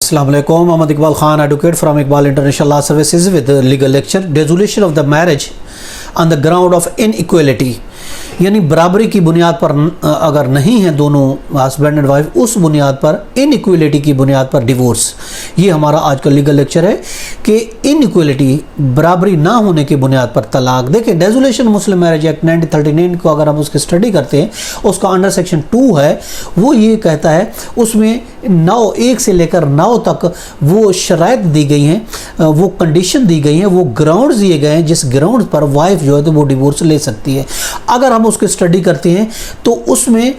Assalamu alaikum. Mohammad Iqbal Khan, advocate from Iqbal International Law Services with the legal lecture. Dissolution of the marriage on the ground of inequality, यानी बराबरी की बुनियाद पर अगर नहीं है दोनों हस्बैंड एंड वाइफ, उस बुनियाद पर इनइक्वलिटी की बुनियाद पर डिवोर्स। ये हमारा आज का लीगल लेक्चर है कि इनइक्वलिटी बराबरी ना होने की बुनियाद पर तलाक। देखिए डेसोलेशन मुस्लिम मैरिज एक्ट 1939 को अगर हम उसकी स्टडी करते हैं, उसका अंडर सेक्शन 2 है, वो ये कहता है उसमें 1 से लेकर 9 तक वो शराइत दी गई हैं, वो कंडीशन दी गई हैं, वो ग्राउंड्स दिए गए हैं जिस ग्राउंड पर वाइफ जो है तो वो डिवोर्स ले सकती है। अगर हम उसकी स्टडी करते हैं तो उसमें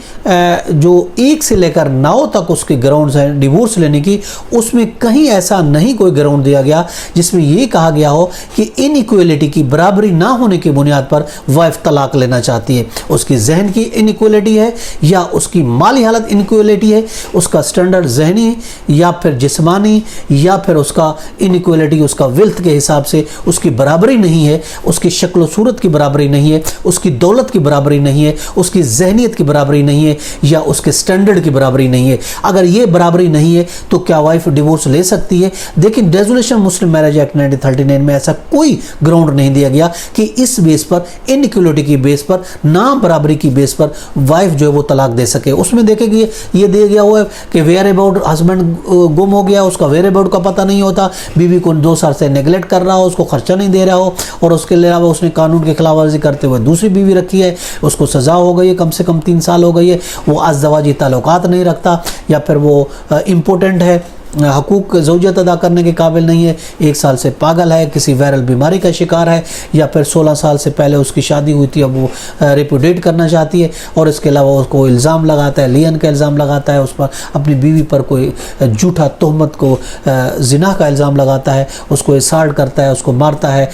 जो 1 से लेकर 9 तक उसके ग्राउंड्स हैं डिवोर्स लेने की, उसमें कहीं ऐसा नहीं कोई ग्राउंड दिया गया जिसमें ये कहा गया हो कि इनइक्वलिटी की बराबरी ना होने की बुनियाद पर वाइफ तलाक लेना चाहती है। उसकी जहन की इनइक्वलिटी है या उसकी माली हालत इनइक्वलिटी है, उसका स्टैंडर्ड जहनी या फिर जिस्मानी या फिर उसका इनइक्वलिटी उसका वेल्थ के हिसाब से उसकी बराबरी नहीं है, उसकी शक्ल सूरत की बराबरी नहीं है, उसकी दौलत की बराबरी नहीं है, उसकी जहनीत की बराबरी नहीं है या उसके स्टैंडर्ड की बराबरी नहीं है। अगर ये बराबरी नहीं है तो क्या वाइफ डिवोर्स ले सकती है? लेकिन डेसोलेशन मुस्लिम मैरिज एक्ट 1939 में ऐसा कोई ग्राउंड नहीं दिया गया कि इस बेस पर इनइक्वलिटी की बेस पर, ना बराबरी की बेस पर वाइफ जो है वो तलाक दे सके। उसमें देखेंगे ये दिया गया हुआ है कि वेयर अबाउट हस्बैंड गुम हो गया, उसका वेयर अबाउट का पता नहीं होता, बीवी को 2 साल से नेगलेक्ट कर रहा हो, उसको खर्चा नहीं दे रहा हो और उसके अलावा उसने कानून की खिलाफवर्जी करते हुए दूसरी बीवी रखी है, उसको सज़ा हो गई है, कम से कम 3 साल हो गई है, वो अज़दवाजी ताल्लुकात नहीं रखता या फिर वो इम्पोर्टेंट है, हकूक़ ज़ौजियत अदा करने के काबिल नहीं है, 1 साल से पागल है, किसी वायरल बीमारी का शिकार है या फिर 16 साल से पहले उसकी शादी हुई थी, अब वो रिप्यूडेट करना चाहती है और इसके अलावा उसको इल्ज़ाम लगाता है, लियन का इल्ज़ाम लगाता है, उस पर अपनी बीवी पर कोई झूठा तोहमत को ज़िना का इल्ज़ाम लगाता है, उसको असॉल्ट करता है, उसको मारता है,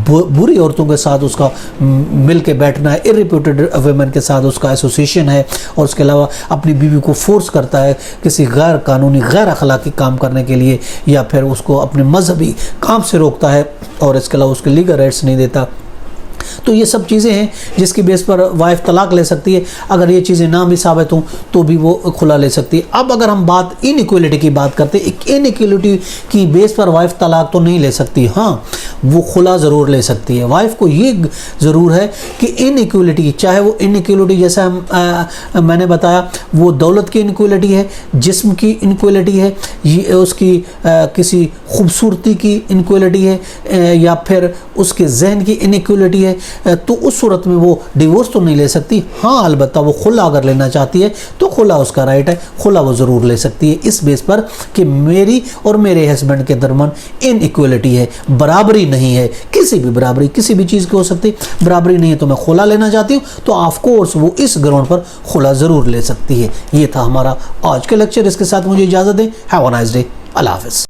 बुरी औरतों के साथ उसका मिल के बैठना है, इररिप्यूटेड वुमेन के साथ उसका एसोसिएशन है और उसके अलावा अपनी बीवी को फोर्स करता है किसी गैर कानूनी गैर अखलाकी काम करने के लिए या फिर उसको अपने मजहबी काम से रोकता है और इसके अलावा उसके लीगल राइट्स नहीं देता। तो ये सब चीज़ें हैं जिसकी बेस पर वाइफ तलाक ले सकती है। अगर ये चीज़ें ना भी साबित हों तो भी वो खुला ले सकती है। अब अगर हम बात इनइक्वलिटी की बात करते हैं, इनइक्वलिटी की बेस पर वाइफ तलाक तो नहीं ले सकती, हाँ वो खुला ज़रूर ले सकती है। वाइफ को ये ज़रूर है कि इनइक्वलिटी, चाहे वो इनइक्वलिटी जैसा मैंने बताया वो दौलत की इनइक्वलिटी है, जिस्म की इनइक्वलिटी है, ये उसकी किसी खूबसूरती की इनइक्वलिटी है या फिर उसके जहन की इनइक्वलिटी है, तो उस सूरत में वो डिवोर्स तो नहीं ले सकती। हाँ अलबत्ता वो खुला अगर लेना चाहती है तो खुला उसका राइट है, खुला वो ज़रूर ले सकती है इस बेस पर कि मेरी और मेरे हस्बैंड के दरमियान इनइक्वलिटी है, बराबरी नहीं है, किसी भी बराबरी किसी भी चीज़ की हो सकती, बराबरी नहीं है तो मैं खुला लेना चाहती हूँ, तो ऑफ कोर्स वो इस ग्राउंड पर खुला ज़रूर ले सकती है। ये था हमारा आज का लेक्चर, इसके साथ मुझे इजाज़त दें। हैव अ नाइस डे, अल्लाह हाफ़िज़।